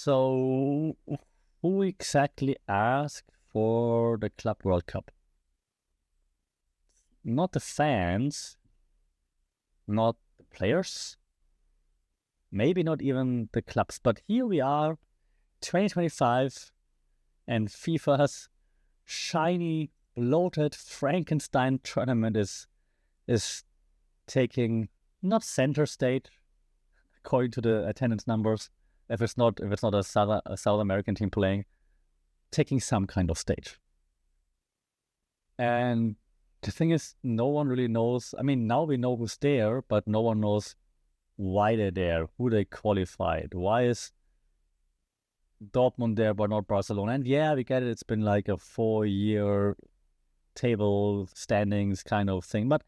So, who exactly asked for the Club World Cup? Not the fans, not the players, maybe not even the clubs, but here we are, 2025, and FIFA's shiny, bloated Frankenstein tournament is taking not center stage according to the attendance numbers. If it's not a South American team playing, taking some kind of stage. And the thing is, no one really knows. I mean, now we know who's there, but no one knows why they're there, who they qualified. Why is Dortmund there, but not Barcelona? And yeah, we get it. It's been like a 4-year table standings kind of thing. But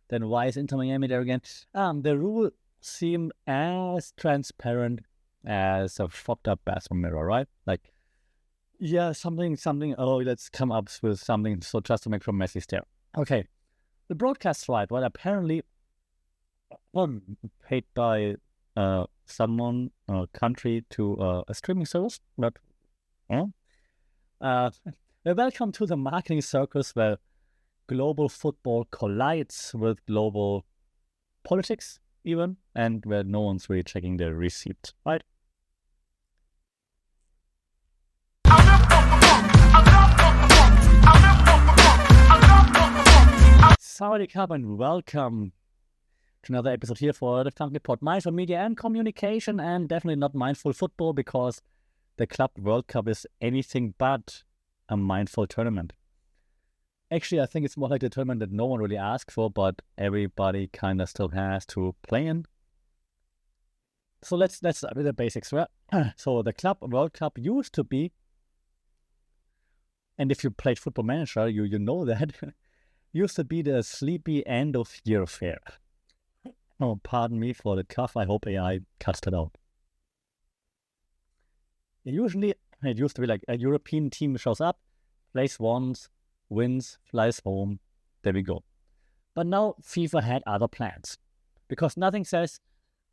then why is Inter Miami there again? The rules seem as transparent as a fucked up bathroom mirror, right? Like, yeah, something. Oh, let's come up with something. So just to make sure Messi stare. Okay, the broadcast right? Well, apparently, paid by someone, country to a streaming service. But welcome to the marketing circus where global football collides with global politics, even, and where no one's really checking their receipt, right? Saudi Cup and welcome to another episode here for the Funky Pod, mindful media and communication, and definitely not mindful football because the Club World Cup is anything but a mindful tournament. Actually, I think it's more like the tournament that no one really asked for, but everybody kind of still has to play in. So let's start with the basics, right? So the Club World Cup used to be, and if you played Football Manager, you know that, used to be the sleepy end of year affair. Oh, pardon me for the cough. I hope AI cuts that out. It used to be like a European team shows up, plays once, wins, flies home. There we go. But now FIFA had other plans. Because nothing says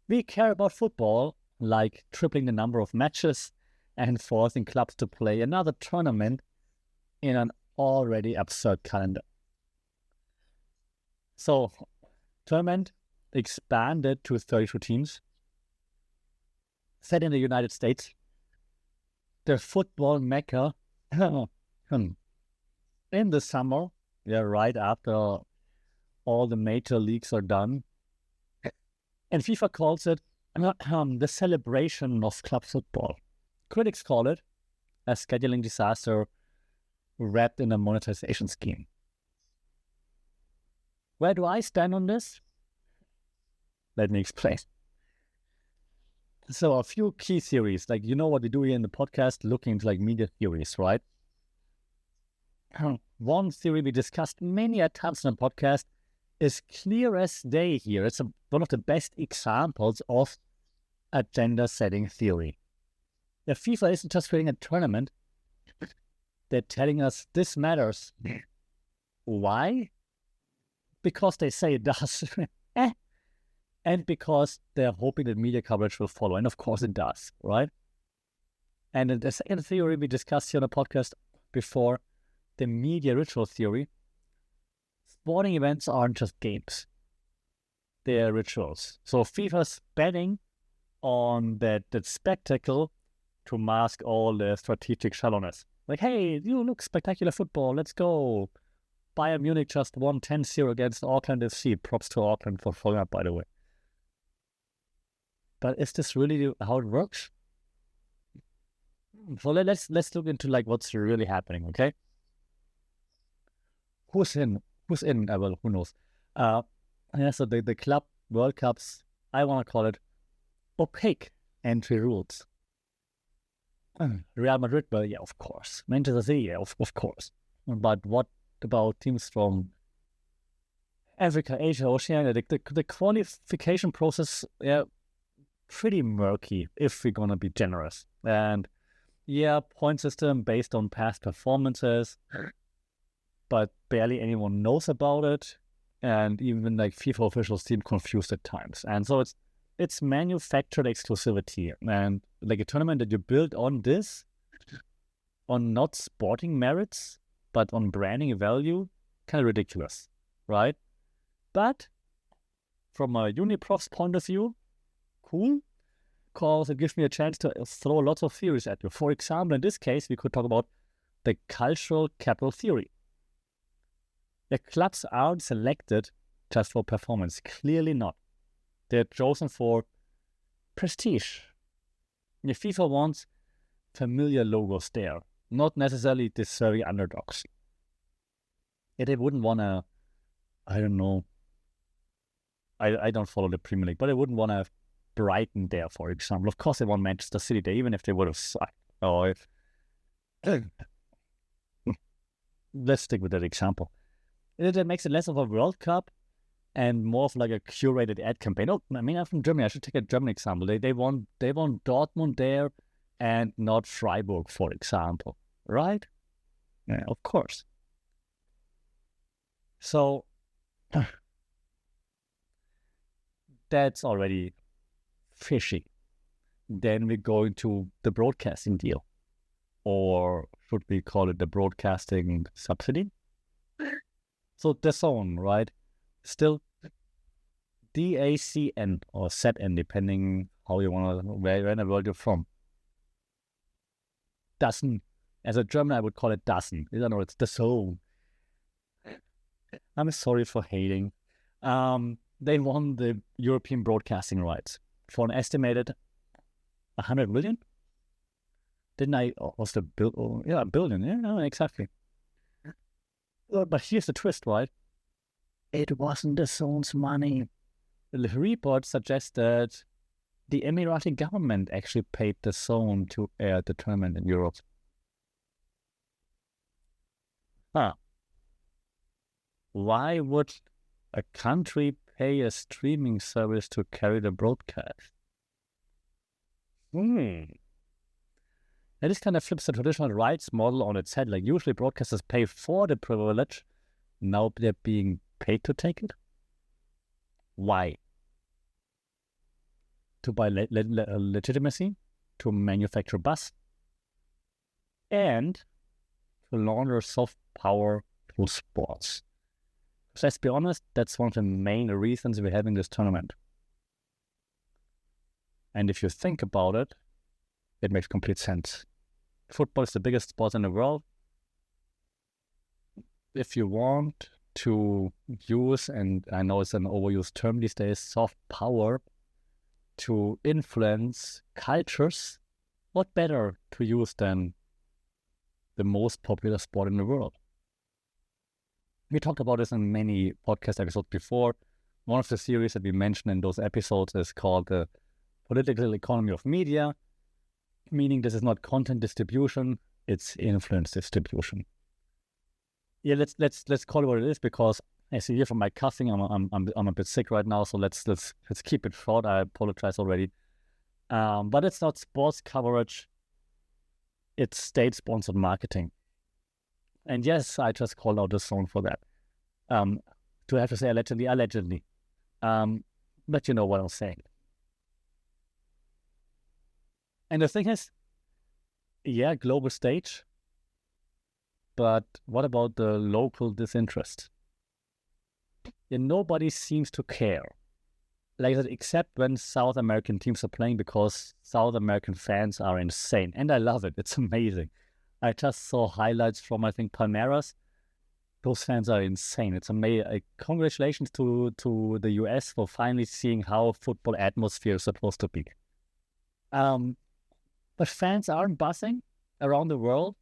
we care about football like tripling the number of matches and forcing clubs to play another tournament in an already absurd calendar. So, tournament expanded to 32 teams. Set in the United States, the football mecca in the summer, right after all the major leagues are done. And FIFA calls it the celebration of club football. Critics call it a scheduling disaster wrapped in a monetization scheme. Where do I stand on this? Let me explain. So a few key theories, like you know what we do here in the podcast, looking into like media theories, right? One theory we discussed many times in the podcast is clear as day here. It's one of the best examples of agenda-setting theory. The FIFA isn't just creating a tournament. They're telling us this matters. Why? Because they say it does. And because they're hoping that media coverage will follow. And of course it does, right? And the second theory we discussed here on the podcast before, the media ritual theory, sporting events aren't just games. They're rituals. So FIFA's betting on that spectacle to mask all the strategic shallowness. Like, hey, you look spectacular football, let's go. Bayern Munich just won 10-0 against Auckland FC. Props to Auckland for following up, by the way. But is this really how it works? So let's look into like what's really happening, okay? Who's in? Well, who knows? So the Club World Cups, I want to call it opaque entry rules. Real Madrid, well, yeah, of course. Manchester City, yeah, of course. But what about teams from Africa, Asia, Oceania? The qualification process, yeah, pretty murky if we're gonna be generous. And yeah, point system based on past performances, but barely anyone knows about it, and even like FIFA officials seem confused at times. And so it's manufactured exclusivity, and like a tournament that you build on this, on not sporting merits, but on branding value, kind of ridiculous, right? But from a Uniprof's point of view, cool, because it gives me a chance to throw lots of theories at you. For example, in this case, we could talk about the cultural capital theory. The clubs aren't selected just for performance, clearly not. They're chosen for prestige. The FIFA wants familiar logos there, not necessarily deserving underdogs. Yeah, they wouldn't want to, I don't know, I don't follow the Premier League, but they wouldn't want to have Brighton there, for example. Of course they want Manchester City there, even if they would have sucked. Or let's stick with that example. It makes it less of a World Cup and more of like a curated ad campaign. Oh, I mean, I'm from Germany. I should take a German example. They want Dortmund there and not Freiburg, for example, right? Yeah, of course. So that's already fishy. Then we go into the broadcasting deal, or should we call it the broadcasting subsidy? So DAZN, right? Still DAZN or ZN, depending how you want to, where in the world you're from. DAZN. As a German, I would call it DAZN. I don't know, it's DAZN. I'm sorry for hating. They won the European broadcasting rights for an estimated 100 million. Didn't I? Was the a billion? Yeah, no, exactly. But here's the twist, right? It wasn't the DAZN's money. The report suggests that the Emirati government actually paid the DAZN to air the tournament in Europe. Huh. Why would a country pay a streaming service to carry the broadcast? That just kind of flips the traditional rights model on its head. Like usually broadcasters pay for the privilege. Now they're being paid to take it. Why? To buy legitimacy, to manufacture buzz, and to launder soft power through sports. So let's be honest, that's one of the main reasons we're having this tournament. And if you think about it, it makes complete sense. Football is the biggest sport in the world. If you want to use, and I know it's an overused term these days, soft power to influence cultures, what better to use than the most popular sport in the world? We talked about this in many podcast episodes before. One of the theories that we mentioned in those episodes is called the political economy of media, meaning this is not content distribution, it's influence distribution. Yeah, let's call it what it is, because as you hear from my coughing, I'm a bit sick right now, so let's keep it short. I apologize already. But it's not sports coverage, it's state-sponsored marketing. And yes, I just called out the DAZN for that. Do I have to say allegedly? But you know what I'm saying. And the thing is, yeah, global stage, but what about the local disinterest? Yeah, nobody seems to care. Like that, except when South American teams are playing, because South American fans are insane. And I love it. It's amazing. I just saw highlights from, I think, Palmeiras. Those fans are insane. It's amazing. Congratulations to the US for finally seeing how football atmosphere is supposed to be. But fans aren't buzzing around the world.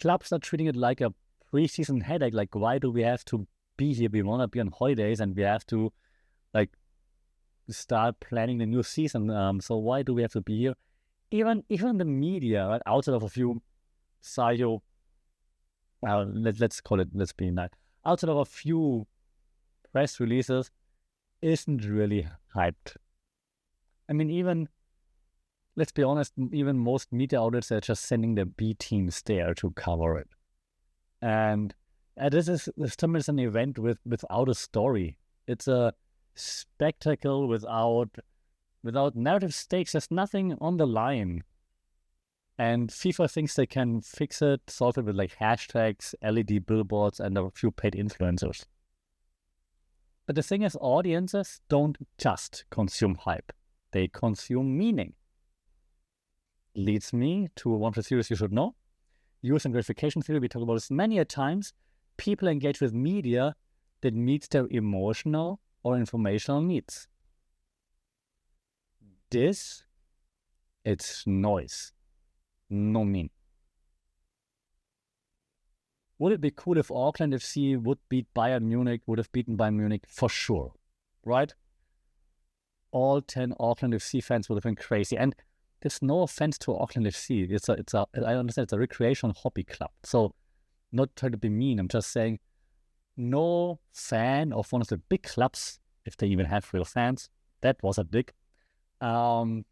Clubs are treating it like a preseason headache. Like, why do we have to be here? We want to be on holidays and we have to, like, start planning the new season. So why do we have to be here? Even the media, right, outside of a few Sayo, let's call it, let's be nice, outside of a few press releases, isn't really hyped. I mean, even, let's be honest, even most media outlets are just sending their B teams there to cover it. And this tournament is an event without a story. It's a spectacle without Without narrative stakes, there's nothing on the line. And FIFA thinks they can fix it, solve it with like hashtags, LED billboards, and a few paid influencers. But the thing is, audiences don't just consume hype. They consume meaning. Leads me to one of the theories you should know. Use and gratification theory, we talk about this many a times. People engage with media that meets their emotional or informational needs. This, it's noise. No mean. Would it be cool if Auckland FC would beat Bayern Munich, would have beaten Bayern Munich? For sure, right? All 10 Auckland FC fans would have been crazy. And there's no offense to Auckland FC. I understand it's a recreational hobby club. So not trying to be mean, I'm just saying no fan of one of the big clubs, if they even have real fans, that was a big, would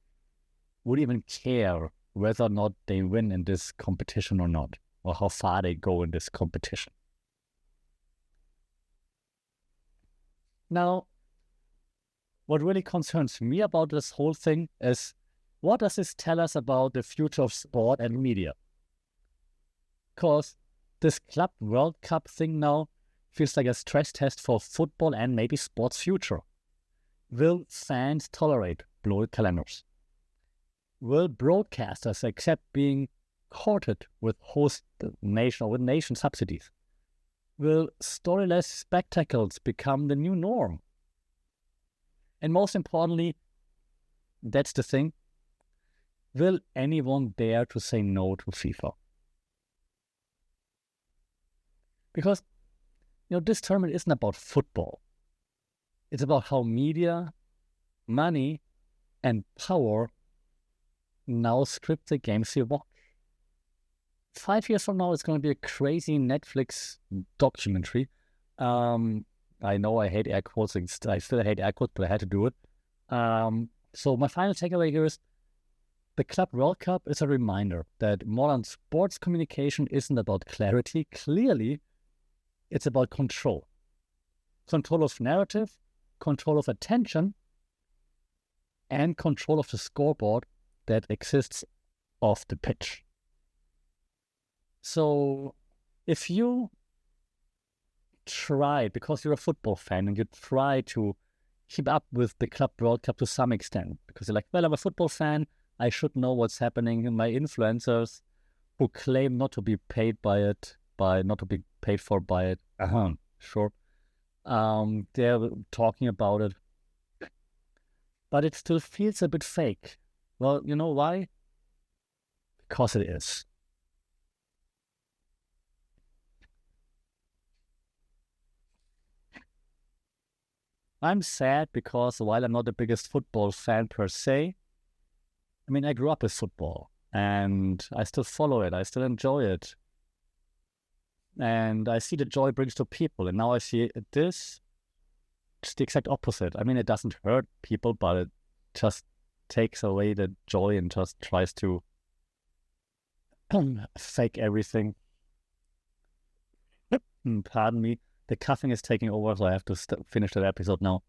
even care whether or not they win in this competition or not, or how far they go in this competition. Now, what really concerns me about this whole thing is, what does this tell us about the future of sport and media? Because this Club World Cup thing now feels like a stress test for football and maybe sports future. Will fans tolerate bloated calendars? Will broadcasters accept being courted with host nation or with nation subsidies? Will storyless spectacles become the new norm? And most importantly, that's the thing, will anyone dare to say no to FIFA? Because, this tournament isn't about football. It's about how media, money, and power now script the games you watch. 5 years from now, it's going to be a crazy Netflix documentary. I know I hate air quotes. I still hate air quotes, but I had to do it. So my final takeaway here is the Club World Cup is a reminder that modern sports communication isn't about clarity. Clearly, it's about control. Control of narrative, control of attention, and control of the scoreboard that exists off the pitch. So if you try, because you're a football fan and you try to keep up with the Club World Cup to some extent, because you're like, well, I'm a football fan, I should know what's happening. And my influencers who claim not to be paid by it, not to be paid for by it, sure, they're talking about it, but it still feels a bit fake. Well, you know why? Because it is. I'm sad because while I'm not the biggest football fan per se, I grew up with football and I still follow it. I still enjoy it. And I see the joy it brings to people. And now I see this, it's the exact opposite. It doesn't hurt people, but it just takes away the joy and just tries to fake everything. Pardon me. The coughing is taking over, so I have to finish that episode now.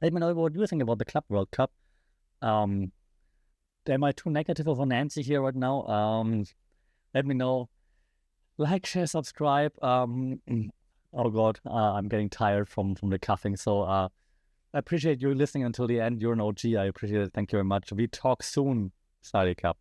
Let me know what you think about the Club World Cup. Am I too negative of an answer here right now? Let me know. Like, share, subscribe. Oh God, I'm getting tired from the coughing. So I appreciate you listening until the end. You're an OG. I appreciate it. Thank you very much. We talk soon, Sally Cup.